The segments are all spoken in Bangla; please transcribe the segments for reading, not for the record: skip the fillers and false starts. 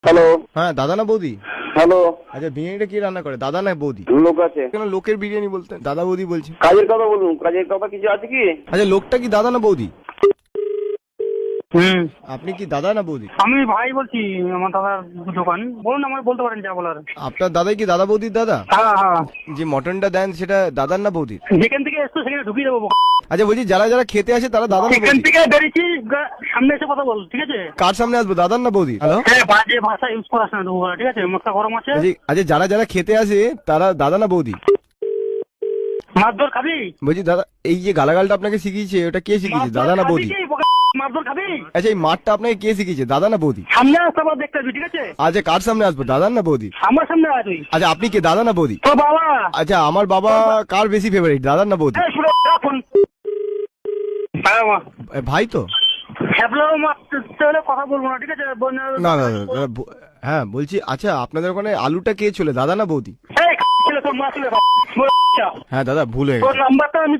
হ্যালো। হ্যাঁ দাদা না বৌদি? হ্যালো। আচ্ছা বিরিয়ানিটা কি রান্না করে, দাদা না বৌদি? লোক আছে। কেন লোকের বিরিয়ানি বলতেন, দাদা বৌদি বলছে। কাজের কথা বলুন, কাজের কথা কিছু আছে কি? আচ্ছা লোকটা কি দাদা না বৌদি? হুম, আপনি কি দাদা না বৌদি? আমি ভাই বলছি, আমার দাদার দোকান। বলুন, আমার বলতে পারেন যা বলার। আপনার দাদাই কি দাদা বৌদির দাদা? হ্যাঁ হ্যাঁ, যে মটনটা দেন সেটা দাদার না বৌদির? যেখান থেকে এসছো সেখানে ঢুকিয়ে দেবো। আচ্ছা বলছি যারা যারা খেতে আসে তারা দাদা না এখান বৌদি? থেকে বেরিয়েছি, সামনে এসে কথা বল, ঠিক আছে? কার সামনে আসবো, দাদার না বৌদি? হ্যালো। হ্যাঁ, বাজে ভাষা ইউজ করাস না তো, ঠিক আছে? মাথা গরম আছে। আচ্ছা যারা যারা খেতে আসে তারা দাদা না বৌদি? মারধর খাবি? বলছি দাদা এই যে গালাগালটা আপনাকে শিখিয়েছে ওটা কে শিখিয়েছে, দাদা না বৌদি? মারধর খাবি? আচ্ছা এই মাঠটা আপনাকে কে শিখিয়েছে, দাদা না বৌদি? সামনে আসতে আবার দেখতে পাবি, ঠিক আছে? আচ্ছা কার সামনে আসবো, দাদা না বৌদি? আমার সামনে আয় তুই। আচ্ছা আপনি কে, দাদা না বৌদি? তো বাবা, আচ্ছা আমার বাবা কার বেশি ফেভারিট, দাদার না বৌদি? এই শুনে রাখুন। হ্যাঁ মা, ভাই তো? হ্যাবলো মারতে হলে কথা বলবো না, ঠিক আছে? না না না, হ্যাঁ বলছি আচ্ছা আপনাদের ওখানে আলুটা কে ছিল, দাদা না বৌদি? এই ছেলে তোর মা ছেলে, হ্যাঁ দাদা ভুল হয়ে তোর গেছে। নাম্বারটা আমি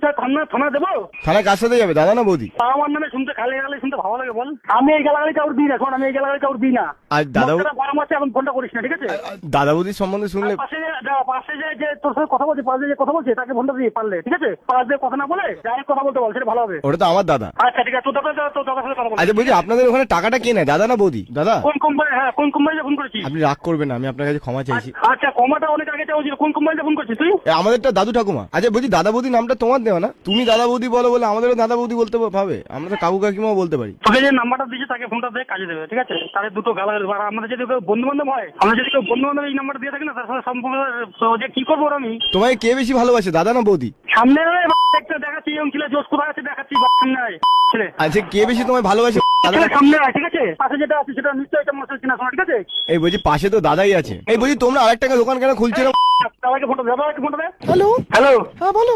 থানা দেবো? থানায় কার সাথে যাবে, দাদা না বৌদি? আমার নামে শুনতে খালি গালি শুনতে ভালো লাগে বল? আমি এই গালাগালি কাউর দিই না, শোন, আমি এই গালাগালি কাউর দিই না। আর দাদা মাথাটা গরম আছে, এখন ফোনটা করিস না, ঠিক আছে? দাদা বৌদির সম্বন্ধে শুনলে পাশে যে তোর সাথে কথা বলছে, পাশে যে কথা বলছে তাকে ফোনটা দিয়ে পারলে, ঠিক আছে? পাশ দিয়ে কথা না বলে ডাইরেক্ট কথা বলতে বল, সেটা ভালো হবে। ওটা তো আমার দাদা। আচ্ছা ঠিক আছে, তোর দাদার সাথে কথা বল। আচ্ছা বলছি আপনাদের ওখানে টাকাটা কে নেয়, দাদা না বৌদি? দাদা কোন কোম্পানি? হ্যাঁ, কোন কোম্পানিতে ফোন করেছিস? আপনি রাগ করবেন না, আমি আপনার কাছে ক্ষমা চাইছি। আচ্ছা, কমাটা অনেক আগে চাওয়া ছিল। কোন কোম্পানিতে ফোন করছিস তুই? আমাদেরটা দাদু ঠাকুমা। আচ্ছা বলছি দাদা বৌদি নামটা তোমার দেওয়া না, তুমি দাদা বৌদি বলো বলে আমাদেরও দাদা বৌদি বলতে ভাবে, আমরা তো কাকু কাকিমাও বলতে পারি। তোকে যে নাম্বারটা দিয়েছে তাকে ফোনটা দিয়ে কাজে দেবে, ঠিক আছে? তাহলে দুটো গালাগালি। আর আমাদের যদি কেউ বন্ধু বান্ধব হয়, আমরা যদি কেউ বন্ধু বান্ধব এই নাম্বারটা দিয়ে থাকি না, তার সাথে সম্পর্ক যে কি করবো ওর আমি। তোমায় কে বেশি ভালোবাসে, দাদা না বৌদি? সামনে একটা দেখাচ্ছি, এবং ছেলে জোশ কোথায় আছে দেখাচ্ছি, সামনে আয় ছেলে। আচ্ছা কে বেশি তোমায় ভালোবাসে, দাদা ছেলে না? সামনে আয়, ঠিক আছে? পাশে যেটা আছে সেটা নিশ্চয়ই একটা মশলা কিনা শোনা, ঠিক আছে? এই বলছি পাশে তো দাদাই আছে। এই বলছি তোমরা আরেকটা দোকান কেন খুলছো না? দাদাকে ফোনটা দে, দাদাকে ফোনটা দে। হ্যালো হ্যালো, হ্যাঁ বলো।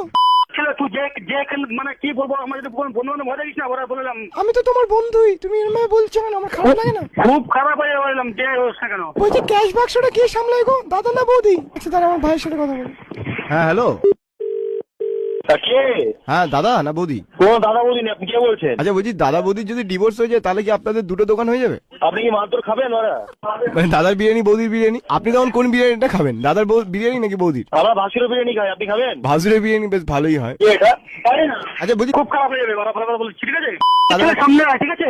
ছেলে তুই যে মানে কি বলবো, আমার যদি বন্ধু বান্ধব ভয় দেখিস না, ওরা বললাম। আমি তো তোমার বন্ধুই, তুমি এরকম বলছো কেন, আমার খারাপ লাগে না। খুব খারাপ হয়ে বললাম, যে হোস না কেন। বলছি ক্যাশ বাক্সটা কে সামলাই গো, দাদা না বৌদি? আচ্ছা তাহলে আমার ভাইয়ের সাথে কথা বলি। হ্যাঁ হ্যালো। কে? হ্যাঁ দাদা না বৌদি? কোন দাদা বৌদি আপনি কে বলছেন? আচ্ছা বলছি দাদা বৌদির যদি ডিভোর্স হয়ে যায় তাহলে কি আপনাদের দুটো দোকান হয়ে যাবে? আপনি কি মারধর খাবেন ওরা? মানে দাদার বিরিয়ানি বৌদির বিরিয়ানি, আপনি তখন কোন বিরিয়ানিটা খাবেন, দাদার বিরিয়ানি নাকি বৌদির? আমরা ভাসুরের বিরিয়ানি খাই, আপনি খাবেন? ভাসুরের বিরিয়ানি বেশ ভালোই হয়। কি এটা? পারে না, আচ্ছা বলছি খুব খারাপ হয়ে যাবে, ওরা ভালো বলছি, ঠিক আছে? দাদা- ছেলে সামনে আয়, ঠিক আছে?